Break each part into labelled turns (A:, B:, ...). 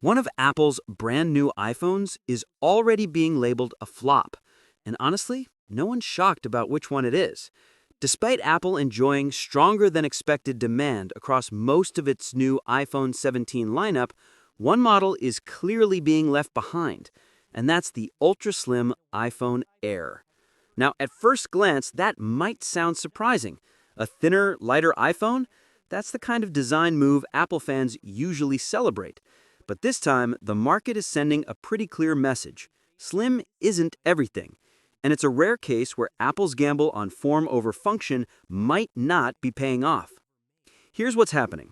A: One of Apple's brand new iPhones is already being labeled a flop. And honestly, no one's shocked about which one it is. Despite Apple enjoying stronger than expected demand across most of its new iPhone 17 lineup, one model is clearly being left behind, and that's the ultra-slim iPhone Air. Now, at first glance, that might sound surprising. A thinner, lighter iPhone? That's the kind of design move Apple fans usually celebrate. But this time, the market is sending a pretty clear message. Slim isn't everything. And it's a rare case where Apple's gamble on form over function might not be paying off. Here's what's happening.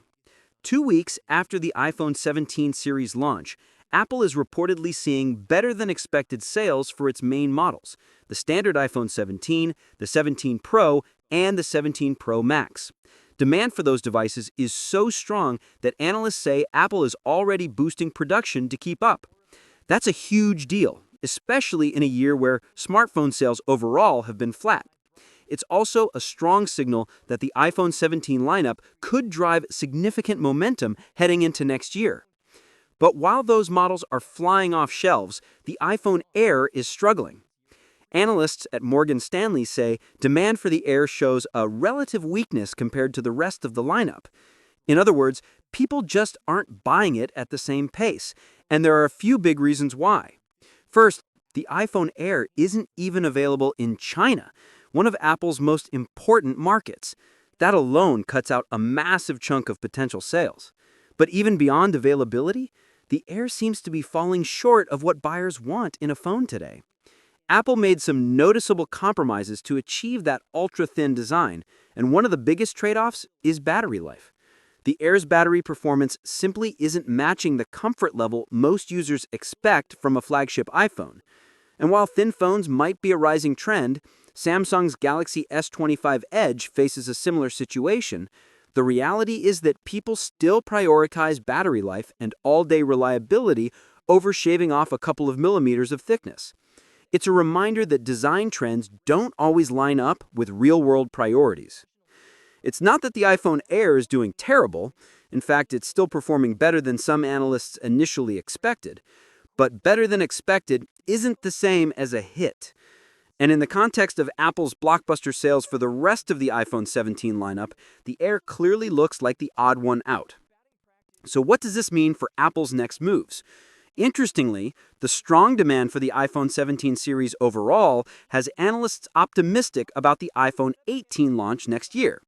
A: 2 weeks after the iPhone 17 series launch, Apple is reportedly seeing better than expected sales for its main models, the standard iPhone 17, the 17 Pro, and the 17 Pro Max. Demand for those devices is so strong that analysts say Apple is already boosting production to keep up. That's a huge deal, especially in a year where smartphone sales overall have been flat. It's also a strong signal that the iPhone 17 lineup could drive significant momentum heading into next year. But while those models are flying off shelves, the iPhone Air is struggling. Analysts at Morgan Stanley say demand for the Air shows a relative weakness compared to the rest of the lineup. In other words, people just aren't buying it at the same pace, and there are a few big reasons why. First, the iPhone Air isn't even available in China, one of Apple's most important markets. That alone cuts out a massive chunk of potential sales. But even beyond availability, the Air seems to be falling short of what buyers want in a phone today. Apple made some noticeable compromises to achieve that ultra-thin design, and one of the biggest trade-offs is battery life. The Air's battery performance simply isn't matching the comfort level most users expect from a flagship iPhone. And while thin phones might be a rising trend, Samsung's Galaxy S25 Edge faces a similar situation. The reality is that people still prioritize battery life and all-day reliability over shaving off a couple of millimeters of thickness. It's a reminder that design trends don't always line up with real-world priorities. It's not that the iPhone Air is doing terrible. In fact, it's still performing better than some analysts initially expected. But better than expected isn't the same as a hit. And in the context of Apple's blockbuster sales for the rest of the iPhone 17 lineup, the Air clearly looks like the odd one out. So what does this mean for Apple's next moves? Interestingly, the strong demand for the iPhone 17 series overall has analysts optimistic about the iPhone 18 launch next year.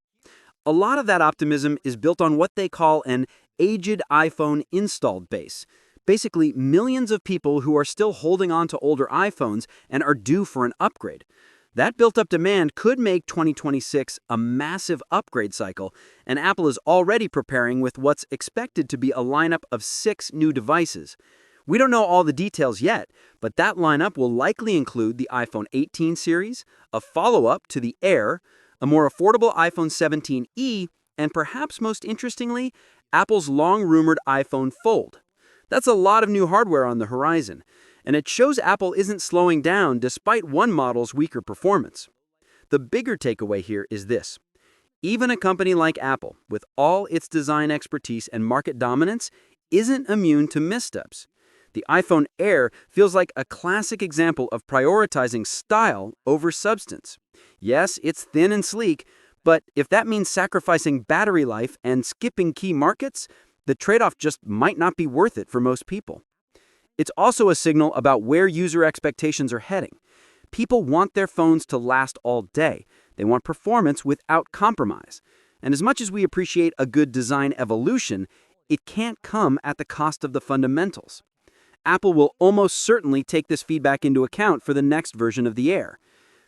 A: A lot of that optimism is built on what they call an aged iPhone installed base. Basically, millions of people who are still holding on to older iPhones and are due for an upgrade. That built-up demand could make 2026 a massive upgrade cycle, and Apple is already preparing with what's expected to be a lineup of 6 new devices. We don't know all the details yet, but that lineup will likely include the iPhone 18 series, a follow-up to the Air, a more affordable iPhone 17e, and perhaps most interestingly, Apple's long-rumored iPhone Fold. That's a lot of new hardware on the horizon, and it shows Apple isn't slowing down despite one model's weaker performance. The bigger takeaway here is this. Even a company like Apple, with all its design expertise and market dominance, isn't immune to missteps. The iPhone Air feels like a classic example of prioritizing style over substance. Yes, it's thin and sleek, but if that means sacrificing battery life and skipping key markets, the trade-off just might not be worth it for most people. It's also a signal about where user expectations are heading. People want their phones to last all day. They want performance without compromise. And as much as we appreciate a good design evolution, it can't come at the cost of the fundamentals. Apple will almost certainly take this feedback into account for the next version of the Air.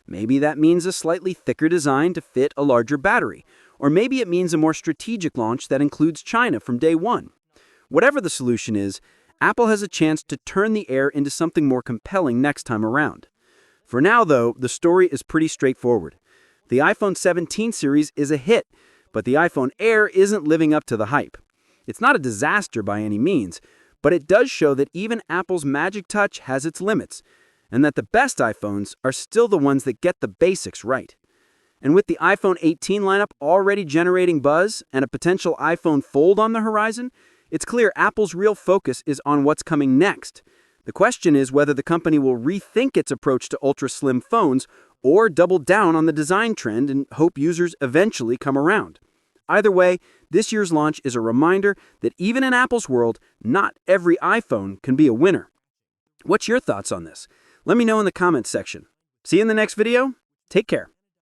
A: Maybe that means a slightly thicker design to fit a larger battery, or maybe it means a more strategic launch that includes China from day one. Whatever the solution is, Apple has a chance to turn the Air into something more compelling next time around. For now, though, the story is pretty straightforward. The iPhone 17 series is a hit, but the iPhone Air isn't living up to the hype. It's not a disaster by any means, but it does show that even Apple's magic touch has its limits, and that the best iPhones are still the ones that get the basics right. And with the iPhone 18 lineup already generating buzz and a potential iPhone Fold on the horizon, It's clear Apple's real focus is on what's coming next. The question is whether the company will rethink its approach to ultra-slim phones or double down on the design trend and hope users eventually come around. Either way, this year's launch is a reminder that even in Apple's world, not every iPhone can be a winner. What's your thoughts on this? Let me know in the comments section. See you in the next video. Take care.